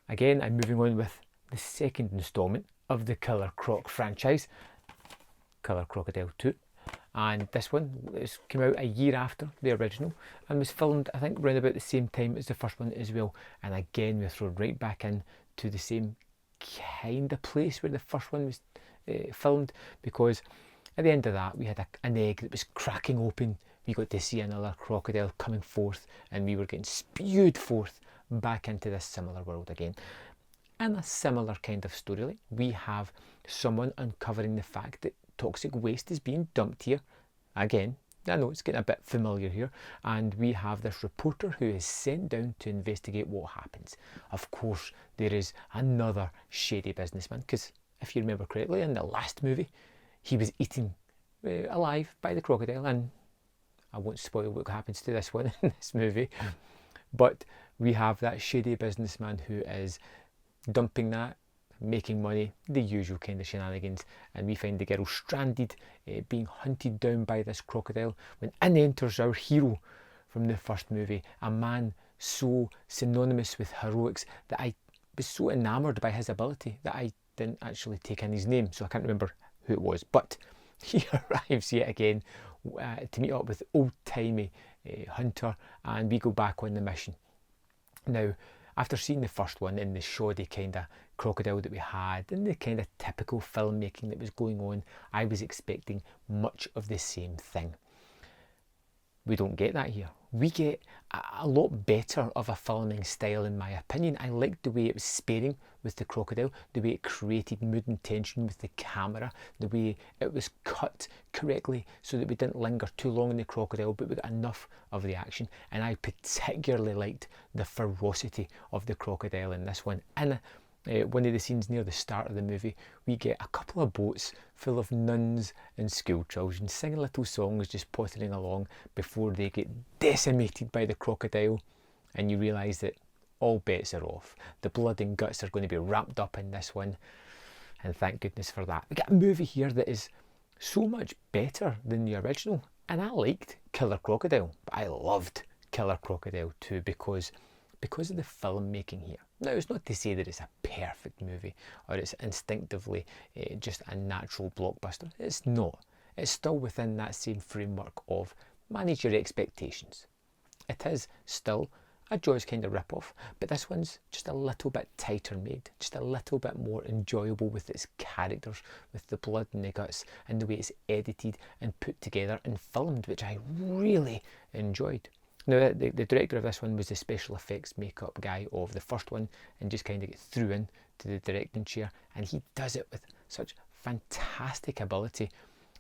Again, I'm moving on with the second instalment of the Killer Croc franchise, Killer Crocodile 2. And this one came out a year after the original and was filmed, I think, around about the same time as the first one as well. And again, we're thrown right back in to the same kind of place where the first one was filmed, because at the end of that, we had an egg that was cracking open. We got to see another crocodile coming forth, and we were getting spewed forth back into this similar world again. And a similar kind of storyline, we have someone uncovering the fact that toxic waste is being dumped here. Again, I know it's getting a bit familiar here, and we have this reporter who is sent down to investigate what happens. Of course, there is another shady businessman, because if you remember correctly, in the last movie, he was eaten alive by the crocodile, and I won't spoil what happens to this one in this movie, but we have that shady businessman who is dumping that, making money, the usual kind of shenanigans, and we find the girl stranded, being hunted down by this crocodile, when in enters our hero from the first movie, a man so synonymous with heroics that I was so enamoured by his ability that I didn't actually take in his name, so I can't remember who it was, but he arrives yet again to meet up with old-timey Hunter, and we go back on the mission. Now, after seeing the first one and the shoddy kind of crocodile that we had and the kind of typical filmmaking that was going on, I was expecting much of the same thing. We don't get that here. We get a lot better of a filming style, in my opinion. I liked the way it was sparing with the crocodile, the way it created mood and tension with the camera, the way it was cut correctly so that we didn't linger too long in the crocodile, but we got enough of the action. And I particularly liked the ferocity of the crocodile in this one. And one of the scenes near the start of the movie, we get a couple of boats full of nuns and school children singing little songs, just pottering along before they get decimated by the crocodile, and you realise that all bets are off. The blood and guts are going to be wrapped up in this one, and thank goodness for that. We get a movie here that is so much better than the original, and I liked Killer Crocodile, but I loved Killer Crocodile 2 because of the filmmaking here. Now, it's not to say that it's a perfect movie or it's instinctively just a natural blockbuster. It's not. It's still within that same framework of manage your expectations. It is still a Jaws kind of rip-off, but this one's just a little bit tighter made, just a little bit more enjoyable with its characters, with the blood and the guts, and the way it's edited and put together and filmed, which I really enjoyed. Now, the director of this one was the special effects makeup guy of the first one, and just kind of get threw in to the directing chair, and he does it with such fantastic ability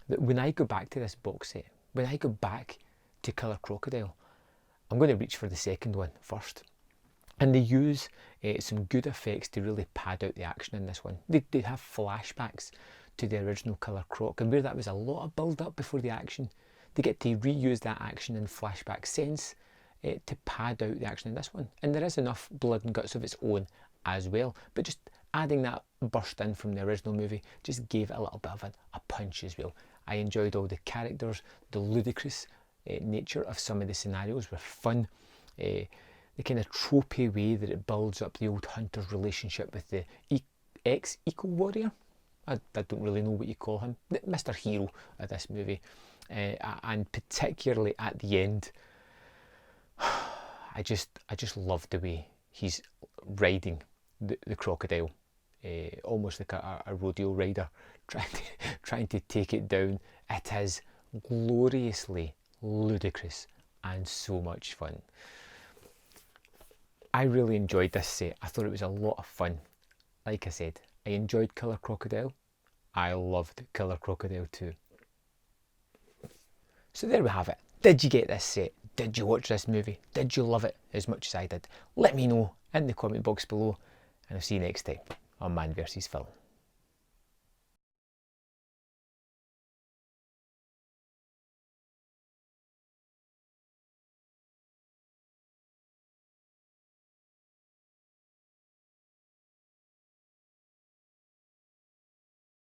that when I go back to this box set, when I go back to Killer Crocodile, I'm going to reach for the second one first. And they use some good effects to really pad out the action in this one. They have flashbacks to the original Killer Croc, and where that was a lot of build up before the action, they get to reuse that action in flashback sense to pad out the action in this one. And there is enough blood and guts of its own as well, but just adding that burst in from the original movie just gave it a little bit of a punch as well. I enjoyed all the characters, the ludicrous nature of some of the scenarios were fun. The kind of tropey way that it builds up the old hunter's relationship with the ex-eco-warrior. I don't really know what you call him, Mr. Hero of this movie. And particularly at the end, I just love the way he's riding the crocodile, almost like a rodeo rider, trying to take it down. It is gloriously ludicrous and so much fun. I really enjoyed this set. I thought it was a lot of fun. Like I said, I enjoyed Killer Crocodile. I loved Killer Crocodile 2. So there we have it. Did you get this set? Did you watch this movie? Did you love it as much as I did? Let me know in the comment box below, and I'll see you next time on Man vs Film.